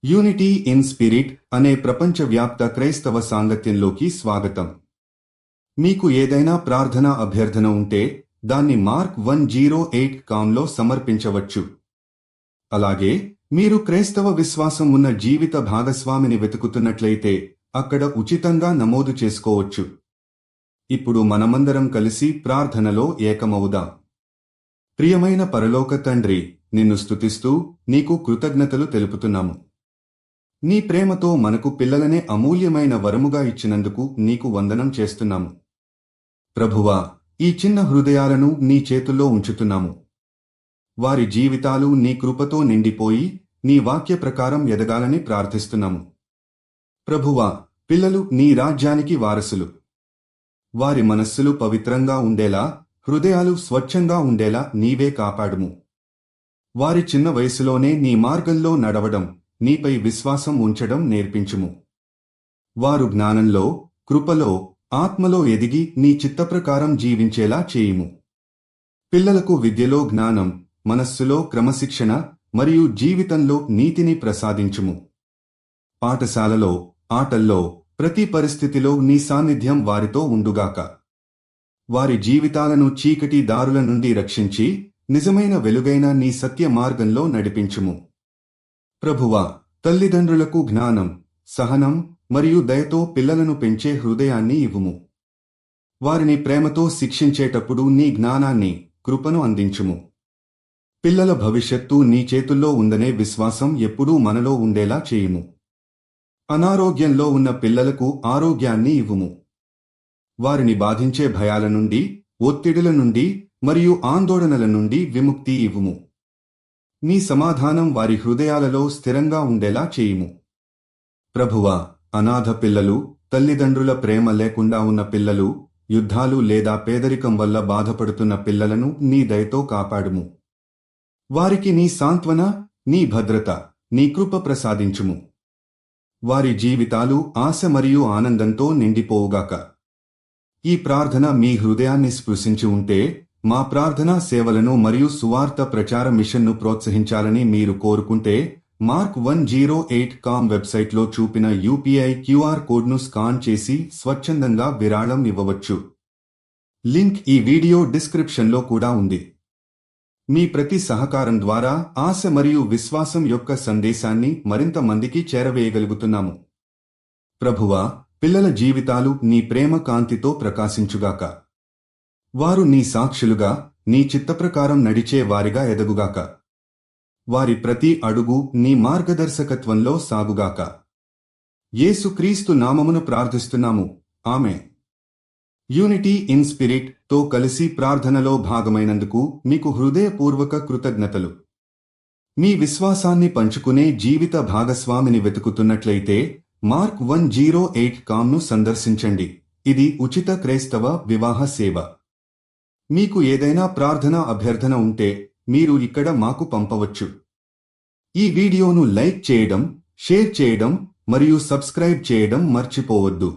Unity in spirit అనే ప్రపంచవ్యాప్త క్రైస్తవ సాంగత్యంలోకి స్వాగతం. మీకు ఏదైనా ప్రార్థన అభ్యర్థన ఉంటే దాన్ని mark108.com లో సమర్పించవచ్చు. అలాగే మీరు క్రైస్తవ విశ్వాసం ఉన్న జీవిత భాగస్వామిని వెతుకుతున్నట్లయితే అక్కడ ఉచితంగా నమోదు చేసుకోవచ్చు. ఇప్పుడు మనమందరం కలిసి ప్రార్థనలో ఏకమవుదాం. ప్రియమైన పరలోక తండ్రి, నిన్ను స్తుతిస్తూ నీకు కృతజ్ఞతలు తెలుపుతున్నాము. నీ ప్రేమతో మనకు పిల్లలనే అమూల్యమైన వరముగా ఇచ్చినందుకు నీకు వందనం చేస్తున్నాము. ప్రభువా, ఈ చిన్న హృదయాలను నీ చేతుల్లో ఉంచుతున్నాము. వారి జీవితాలు నీ కృపతో నిండిపోయి నీ వాక్య ప్రకారం ఎదగాలని ప్రార్థిస్తున్నాము. ప్రభువా, పిల్లలు నీ రాజ్యానికి వారసులు. వారి మనస్సులు పవిత్రంగా ఉండేలా, హృదయాలు స్వచ్ఛంగా ఉండేలా నీవే కాపాడుము. వారి చిన్న వయసులోనే నీ మార్గంలో నడవడం, నీపై విశ్వాసం ఉంచడం నేర్పించుము. వారు జ్ఞానంలో, కృపలో, ఆత్మలో ఎదిగి నీ చిత్తప్రకారం జీవించేలా చేయుము. పిల్లలకు విద్యలో జ్ఞానం, మనస్సులో క్రమశిక్షణ మరియు జీవితంలో నీతిని ప్రసాదించుము. పాఠశాలలో, ఆటల్లో, ప్రతి పరిస్థితిలో నీ సాన్నిధ్యం వారితో ఉండుగాక. వారి జీవితాలను చీకటి దారుల నుండి రక్షించి నిజమైన వెలుగైన నీ సత్య మార్గంలో నడిపించుము. ప్రభువా, తల్లిదండ్రులకు జ్ఞానం, సహనం మరియు దయతో పిల్లలను పెంచే హృదయాన్ని ఇవ్వుము. వారిని ప్రేమతో శిక్షించేటప్పుడు నీ జ్ఞానాన్ని, కృపను అందించుము. పిల్లల భవిష్యత్తు నీ చేతుల్లో ఉందనే విశ్వాసం ఎప్పుడూ మనలో ఉండేలా చేయుము. అనారోగ్యంలో ఉన్న పిల్లలకు ఆరోగ్యాన్ని ఇవ్వుము. వారిని బాధించే భయాల నుండి, ఒత్తిడుల నుండి మరియు ఆందోళనల నుండి విముక్తి ఇవ్వుము. నీ సమాధానం వారి హృదయాలలో స్థిరంగా ఉండేలా చేయుము. ప్రభువా, అనాథ పిల్లలు, తల్లిదండ్రుల ప్రేమ లేకుండా ఉన్న పిల్లలు, యుద్ధాలు లేదా పేదరికం వల్ల బాధపడుతున్న పిల్లలను నీ దయతో కాపాడుము. వారికి నీ సాంత్వన, నీ భద్రత, నీ కృప ప్రసాదించుము. వారి జీవితాలు ఆశ మరియు ఆనందంతో నిండిపోవుగాక. ఈ ప్రార్థన మీ హృదయాన్ని స్పృశించి ఉంటే మా ప్రార్థనా సేవలను మరియు సువార్త ప్రచార మిషన్ను ప్రోత్సహించాలని మీరు కోరుకుంటే mark108.com వెబ్సైట్లో చూపిన UPI QR కోడ్ను స్కాన్ చేసి స్వచ్ఛందంగా విరాళం ఇవ్వవచ్చు. లింక్ ఈ వీడియో డిస్క్రిప్షన్లో కూడా ఉంది. మీ ప్రతి సహకారం ద్వారా ఆశ మరియు విశ్వాసం యొక్క సందేశాన్ని మరింత మందికి చేరవేయగలుగుతున్నాము. ప్రభువా, పిల్లల జీవితాలు నీ ప్రేమ కాంతితో ప్రకాశించుగాక. వారు నీ సాక్షులుగా, నీ చిత్తప్రకారం నడిచే వారిగా ఎదగుగాక. వారి ప్రతి అడుగు నీ మార్గదర్శకత్వంలో సాగుగాక. యేసుక్రీస్తు నామమున ప్రార్థిస్తున్నాము. ఆమేన్. యూనిటీ ఇన్ స్పిరిట్ తో కలిసి ప్రార్థనలో భాగమైనందుకు మీకు హృదయపూర్వక కృతజ్ఞతలు. మీ విశ్వాసాన్ని పంచుకునే జీవిత భాగస్వామిని వెతుకుతున్నట్లయితే mark108.com ను సందర్శించండి. ఇది ఉచిత క్రైస్తవ వివాహ సేవ. మీకు ఏదైనా ప్రార్థనా అభ్యర్థన ఉంటే మీరు ఇక్కడ మాకు పంపవచ్చు. ఈ వీడియోను లైక్ చేయడం, షేర్ చేయడం మరియు సబ్స్క్రైబ్ చేయడం మర్చిపోవద్దు.